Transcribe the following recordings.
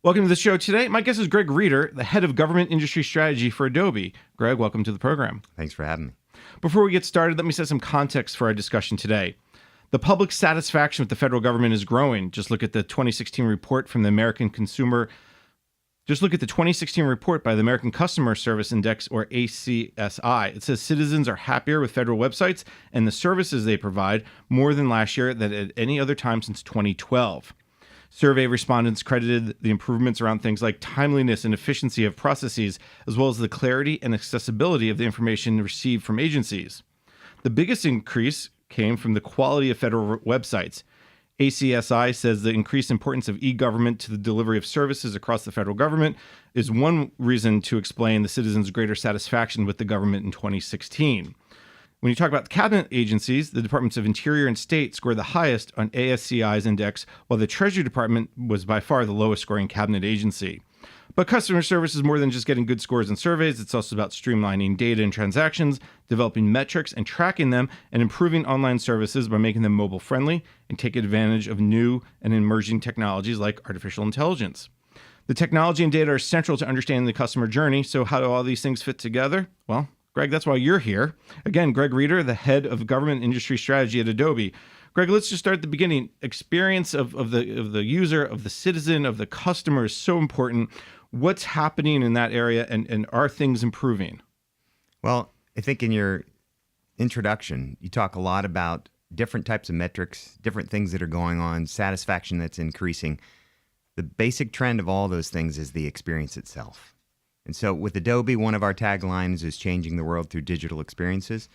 Welcome to the show today. My guest is Greg Reeder, the head of government industry strategy for Adobe. Greg, welcome to the program. Thanks for having me. Before we get started, let me set some context for our discussion today. The public satisfaction with the federal government is growing. Just look at the 2016 report from the American Consumer. Just look at the 2016 report by the American Customer Service Index, or ACSI. It says citizens are happier with federal websites and the services they provide more than last year than at any other time since 2012. Survey respondents credited the improvements around things like timeliness and efficiency of processes, as well as the clarity and accessibility of the information received from agencies. The biggest increase came from the quality of federal websites. ACSI says the increased importance of e-government to the delivery of services across the federal government is one reason to explain the citizens' greater satisfaction with the government in 2016. When you talk about cabinet agencies, the Departments of Interior and State scored the highest on ASCI's index, while the Treasury Department was by far the lowest scoring cabinet agency. But customer service is more than just getting good scores in surveys. It's also about streamlining data and transactions, developing metrics and tracking them, and improving online services by making them mobile friendly and taking advantage of new and emerging technologies like artificial intelligence. The technology and data are central to understanding the customer journey. So how do all these things fit together? Well, Greg, that's why you're here. Again, Greg Reeder, the head of government industry strategy at Adobe. Greg, let's just start at the beginning. Experience of the user, of the citizen, of the customer is so important. What's happening in that area, and are things improving? Well, I think in your introduction, you talk a lot about different types of metrics, different things that are going on, satisfaction that's increasing. The basic trend of all those things is the experience itself. And so with Adobe, one of our taglines is changing the world through digital experiences.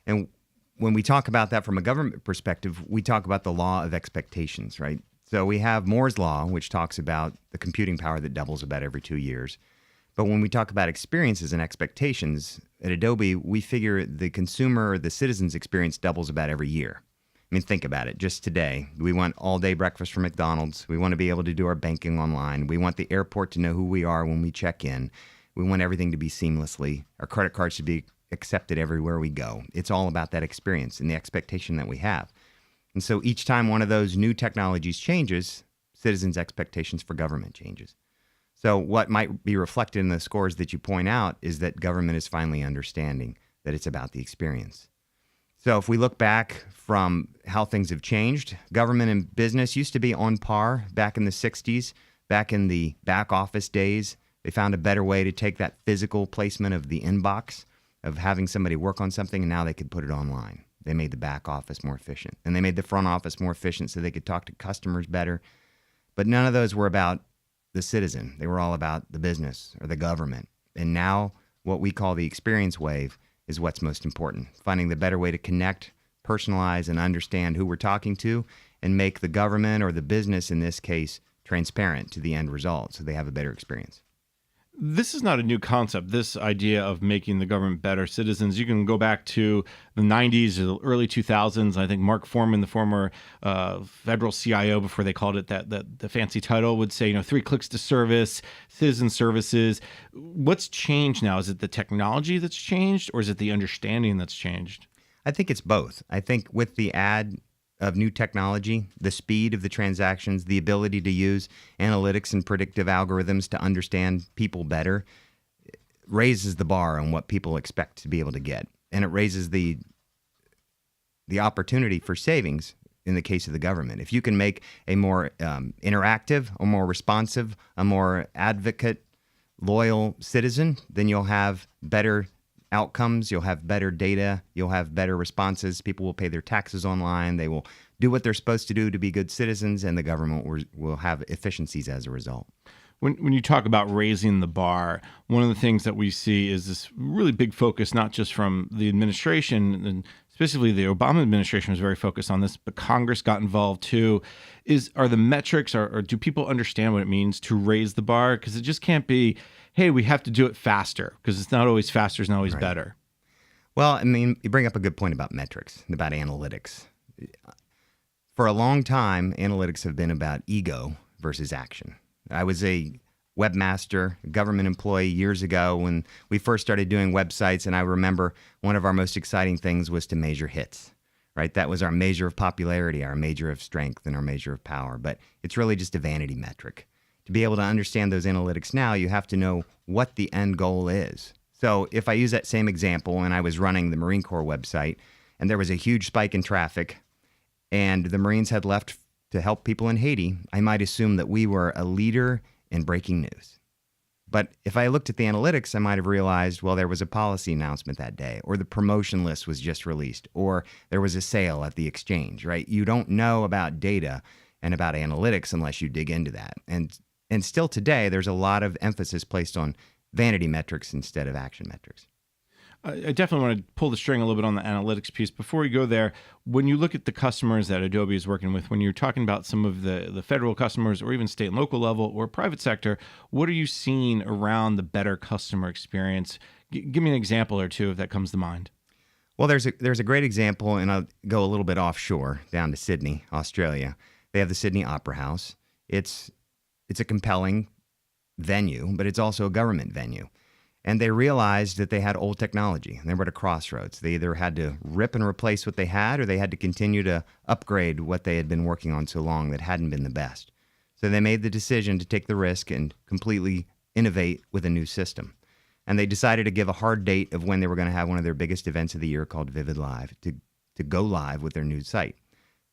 And when we talk about that from a government perspective, we talk about the law of expectations, right? So we have Moore's Law, which talks about the computing power that doubles about every 2 years. But when we talk about experiences and expectations, at Adobe, we figure the consumer or the citizen's experience doubles about every year. I mean, think about it. Just today, we want all-day breakfast from McDonald's. We want to be able to do our banking online. We want the airport to know who we are when we check in. We want everything to be seamlessly. Our credit cards should be accepted everywhere we go. It's all about that experience and the expectation that we have. And so each time one of those new technologies changes, citizens' expectations for government changes. So what might be reflected in the scores that you point out is that government is finally understanding that it's about the experience. So if we look back from how things have changed, government and business used to be on par back in the 60s, back in the back office days. They found a better way to take that physical placement of the inbox, of having somebody work on something, and now they could put it online. They made the back office more efficient, and they made the front office more efficient so they could talk to customers better. But none of those were about the citizen. They were all about the business or the government. And now what we call the experience wave is what's most important, finding the better way to connect, personalize, and understand who we're talking to, and make the government or the business, in this case, transparent to the end result so they have a better experience. This is not a new concept, this idea of making the government better citizens. You can go back to the 90s, the early 2000s. I think Mark Foreman, the former federal CIO, before they called it that the fancy title, would say, 3 clicks to service, citizen services. What's changed now? Is it the technology that's changed, or is it the understanding that's changed? I think it's both. I think with the add of new technology, the speed of the transactions, the ability to use analytics and predictive algorithms to understand people better raises the bar on what people expect to be able to get. And it raises the opportunity for savings in the case of the government. If you can make a more interactive, a more responsive, a more advocate, loyal citizen, then you'll have better outcomes, you'll have better data, you'll have better responses. People will pay their taxes online. They will do what they're supposed to do to be good citizens, and the government will have efficiencies as a result. When you talk about raising the bar, one of the things that we see is this really big focus, not just from the administration, and specifically the Obama administration was very focused on this, but Congress got involved too. Are the metrics, or do people understand what it means to raise the bar? Because it just can't be, hey, we have to do it faster, because it's not always faster, it's not always better. Well, I mean, you bring up a good point about metrics, about analytics. For a long time, analytics have been about ego versus action. I was a webmaster, government employee years ago when we first started doing websites, and I remember one of our most exciting things was to measure hits, right? That was our measure of popularity, our measure of strength, and our measure of power. But it's really just a vanity metric. to be able to understand those analytics now, you have to know what the end goal is. So if I use that same example and I was running the Marine Corps website and there was a huge spike in traffic and the Marines had left to help people in Haiti, I might assume that we were a leader in breaking news. But if I looked at the analytics, I might have realized, well, there was a policy announcement that day, or the promotion list was just released, or there was a sale at the exchange, right? You don't know about data and about analytics unless you dig into that. And still today, there's a lot of emphasis placed on vanity metrics instead of action metrics. I definitely want to pull the string a little bit on the analytics piece. Before we go there, when you look at the customers that Adobe is working with, when you're talking about some of the federal customers or even state and local level or private sector, what are you seeing around the better customer experience? Give me an example or two if that comes to mind. Well, there's a great example, and I'll go a little bit offshore down to Sydney, Australia. They have the Sydney Opera House. It's a compelling venue, but it's also a government venue. And they realized that they had old technology. They were at a crossroads. They either had to rip and replace what they had, or they had to continue to upgrade what they had been working on so long that hadn't been the best. So they made the decision to take the risk and completely innovate with a new system. And they decided to give a hard date of when they were going to have one of their biggest events of the year called Vivid Live to go live with their new site.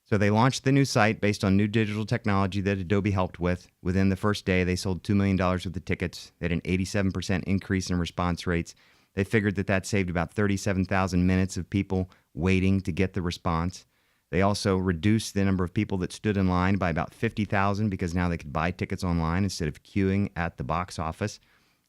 So they launched the new site based on new digital technology that Adobe helped with. Within the first day, they sold $2 million worth of tickets. They had an 87% increase in response rates. They figured that saved about 37,000 minutes of people waiting to get the response. They also reduced the number of people that stood in line by about 50,000 because now they could buy tickets online instead of queuing at the box office.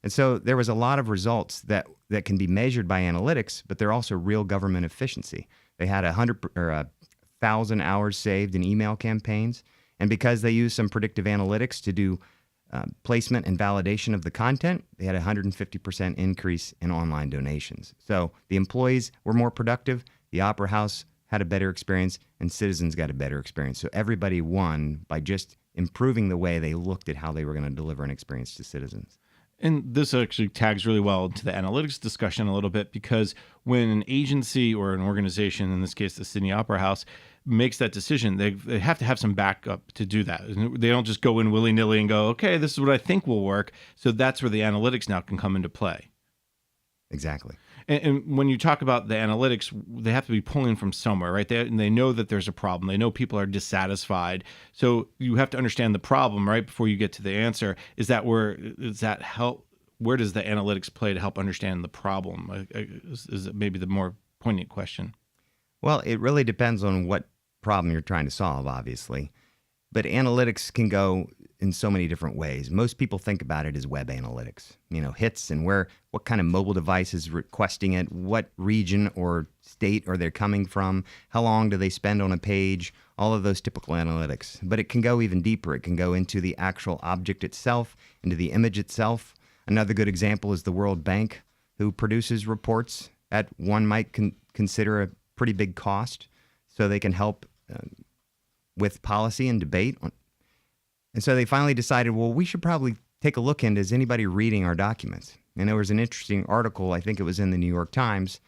And so there was a lot of results that can be measured by analytics, but they're also real government efficiency. They had 1,000 hours saved in email campaigns. And because they used some predictive analytics to do placement and validation of the content, they had a 150% increase in online donations. So the employees were more productive, the Opera House had a better experience, and citizens got a better experience. So everybody won by just improving the way they looked at how they were going to deliver an experience to citizens. And this actually tags really well into the analytics discussion a little bit, because when an agency or an organization, in this case the Sydney Opera House, makes that decision, they have to have some backup to do that. They don't just go in willy-nilly and go, okay, this is what I think will work. So that's where the analytics now can come into play. Exactly. And when you talk about the analytics, they have to be pulling from somewhere, right? They know that there's a problem. They know people are dissatisfied. So you have to understand the problem, right, before you get to the answer. Where does the analytics play to help understand the problem? Is maybe the more poignant question. Well, it really depends on what problem you're trying to solve, obviously. But analytics can go in so many different ways. Most people think about it as web analytics, hits and what kind of mobile device is requesting it, what region or state are they coming from, how long do they spend on a page, all of those typical analytics. But it can go even deeper. It can go into the actual object itself, into the image itself. Another good example is the World Bank, who produces reports at one might consider a pretty big cost, so they can help with policy and debate. And so they finally decided, well, we should probably take a look into, is anybody reading our documents? And there was an interesting article, I think it was in the New York Times,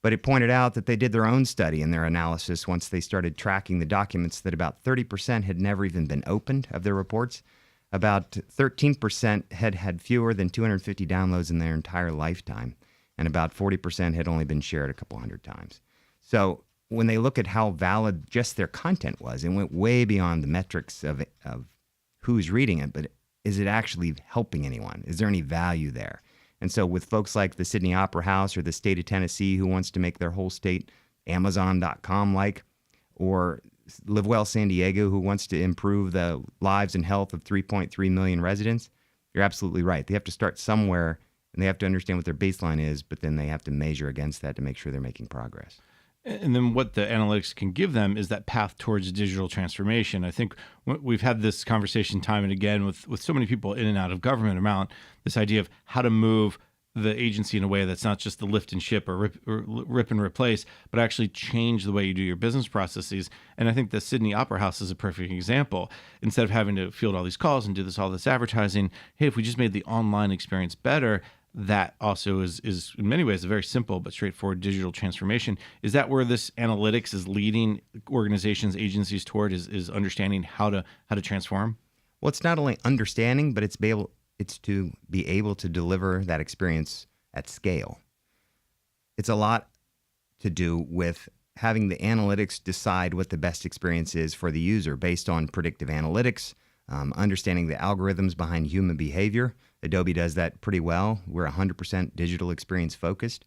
but it pointed out that they did their own study and their analysis once they started tracking the documents, that about 30% had never even been opened of their reports. About 13% had fewer than 250 downloads in their entire lifetime. And about 40% had only been shared a couple hundred times. So when they look at how valid just their content was, it went way beyond the metrics of who's reading it, but is it actually helping anyone? Is there any value there? And so with folks like the Sydney Opera House or the state of Tennessee, who wants to make their whole state Amazon.com-like, or Live Well San Diego, who wants to improve the lives and health of 3.3 million residents, you're absolutely right. They have to start somewhere, and they have to understand what their baseline is, but then they have to measure against that to make sure they're making progress. And then what the analytics can give them is that path towards digital transformation. I think we've had this conversation time and again with so many people in and out of government around this idea of how to move the agency in a way that's not just the lift and ship or rip and replace, but actually change the way you do your business processes. And I think the Sydney Opera House is a perfect example. Instead of having to field all these calls and do all this advertising, hey, if we just made the online experience better, that also is in many ways a very simple but straightforward digital transformation. Is that where this analytics is leading organizations, agencies toward, is understanding how to transform? Well, it's not only understanding, but it's to be able to deliver that experience at scale. It's a lot to do with having the analytics decide what the best experience is for the user based on predictive analytics, understanding the algorithms behind human behavior. Adobe does that pretty well. We're 100% digital experience focused.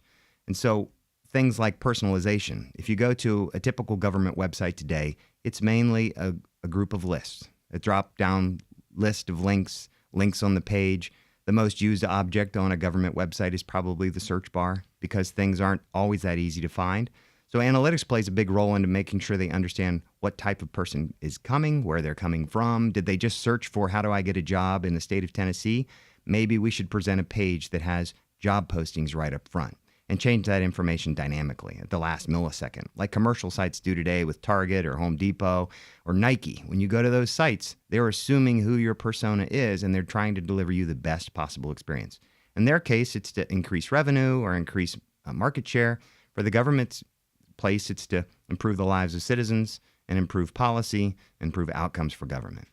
And so things like personalization. If you go to a typical government website today, it's mainly a group of lists, a drop-down list of links on the page. The most used object on a government website is probably the search bar because things aren't always that easy to find. So analytics plays a big role into making sure they understand what type of person is coming, where they're coming from. Did they just search for how do I get a job in the state of Tennessee? Maybe we should present a page that has job postings right up front and change that information dynamically at the last millisecond, like commercial sites do today with Target or Home Depot or Nike. When you go to those sites, they're assuming who your persona is, and they're trying to deliver you the best possible experience. In their case, it's to increase revenue or increase market share. For the government's place, it's to improve the lives of citizens and improve policy, improve outcomes for government.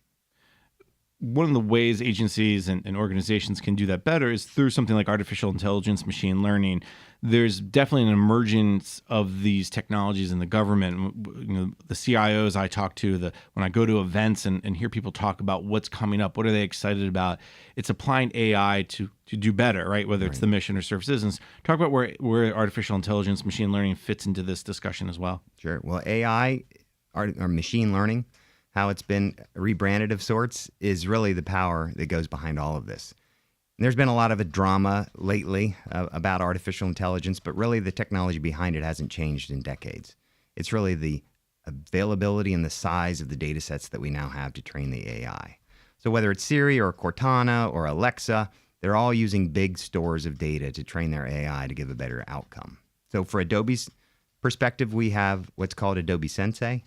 One of the ways agencies and organizations can do that better is through something like artificial intelligence, machine learning. There's definitely an emergence of these technologies in the government. You know, the CIOs I talk to, when I go to events and hear people talk about what's coming up, what are they excited about? It's applying AI to do better, right? Whether it's the mission or serve citizens. Talk about where artificial intelligence, machine learning fits into this discussion as well. Sure. Well, AI or machine learning, how it's been rebranded of sorts, is really the power that goes behind all of this. And there's been a lot of a drama lately about artificial intelligence, but really the technology behind it hasn't changed in decades. It's really the availability and the size of the data sets that we now have to train the AI. So whether it's Siri or Cortana or Alexa, they're all using big stores of data to train their AI to give a better outcome. So for Adobe's perspective, we have what's called Adobe Sensei.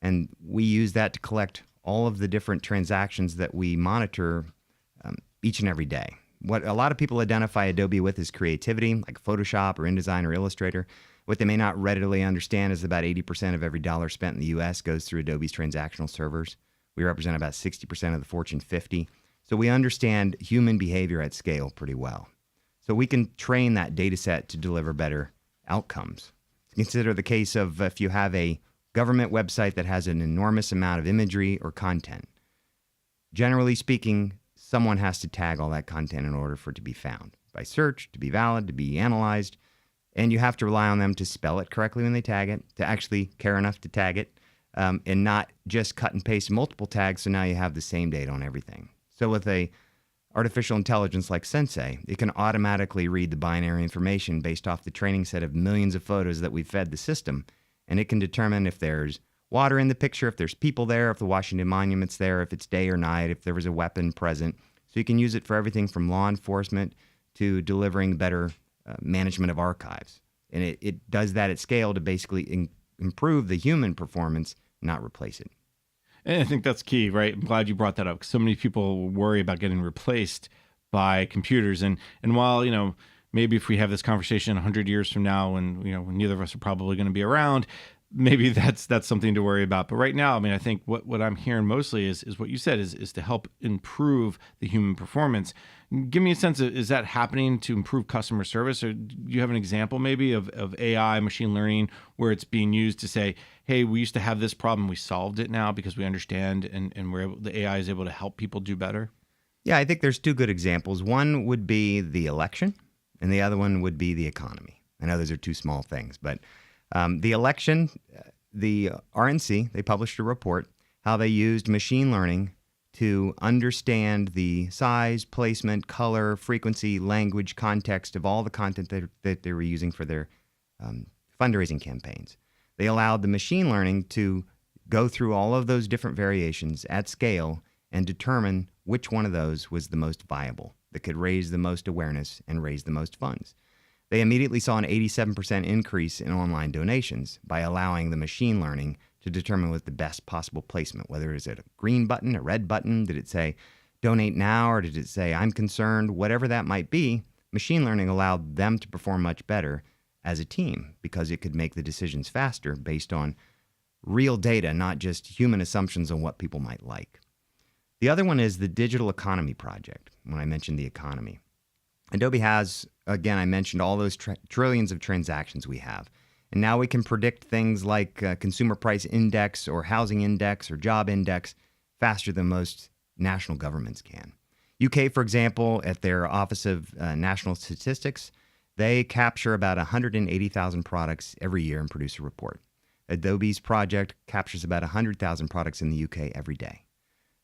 And we use that to collect all of the different transactions that we monitor each and every day. What a lot of people identify Adobe with is creativity, like Photoshop or InDesign or Illustrator. What they may not readily understand is about 80% of every dollar spent in the U.S. goes through Adobe's transactional servers. We represent about 60% of the Fortune 50. So we understand human behavior at scale pretty well. So we can train that data set to deliver better outcomes. Consider the case of if you have a government website that has an enormous amount of imagery or content. Generally speaking, someone has to tag all that content in order for it to be found by search, to be valid, to be analyzed, and you have to rely on them to spell it correctly when they tag it, to actually care enough to tag it, and not just cut and paste multiple tags so now you have the same data on everything. So with a artificial intelligence like Sensei, it can automatically read the binary information based off the training set of millions of photos that we've fed the system, and it can determine if there's water in the picture, if there's people there, if the Washington Monument's there, if it's day or night, if there was a weapon present. So you can use it for everything from law enforcement to delivering better management of archives. And it does that at scale to basically improve the human performance, not replace it. And I think that's key, right? I'm glad you brought that up because so many people worry about getting replaced by computers. And while, maybe if we have this conversation 100 years from now when neither of us are probably going to be around, maybe that's something to worry about. But right now, I think what I'm hearing mostly is what you said is to help improve the human performance. Give me a sense of, is that happening to improve customer service? Or do you have an example maybe of AI, machine learning, where it's being used to say, hey, we used to have this problem, we solved it now because we understand and the AI is able to help people do better? Yeah, I think there's two good examples. One would be the election, and the other one would be the economy. I know those are two small things, but the election, the RNC, they published a report how they used machine learning to understand the size, placement, color, frequency, language, context of all the content that they were using for their fundraising campaigns. They allowed the machine learning to go through all of those different variations at scale and determine which one of those was the most viable, that could raise the most awareness and raise the most funds. They immediately saw an 87% increase in online donations by allowing the machine learning to determine what the best possible placement, whether it's a green button, a red button, did it say donate now, or did it say I'm concerned, whatever that might be. Machine learning allowed them to perform much better as a team because it could make the decisions faster based on real data, not just human assumptions on what people might like. The other one is the Digital Economy Project, when I mentioned the economy. Adobe has, again, I mentioned all those trillions of transactions we have. And now we can predict things like consumer price index or housing index or job index faster than most national governments can. UK, for example, at their Office of National Statistics, they capture about 180,000 products every year and produce a report. Adobe's project captures about 100,000 products in the UK every day.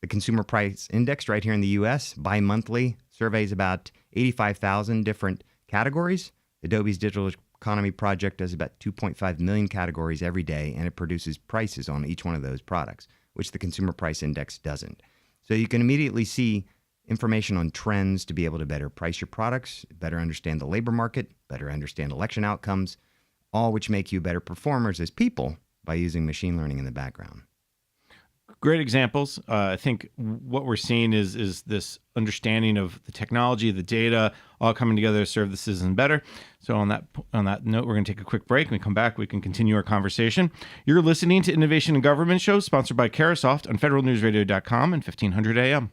The Consumer Price Index right here in the US, bi-monthly, surveys about 85,000 different categories. Adobe's Digital Economy Project does about 2.5 million categories every day, and it produces prices on each one of those products, which the Consumer Price Index doesn't. So you can immediately see information on trends to be able to better price your products, better understand the labor market, better understand election outcomes, all which make you better performers as people by using machine learning in the background. Great examples. I think what we're seeing is this understanding of the technology, the data, all coming together to serve the citizen better. So on that note, we're going to take a quick break. When we come back, we can continue our conversation. You're listening to Innovation in Government Show, sponsored by Carahsoft on federalnewsradio.com and 1500 AM.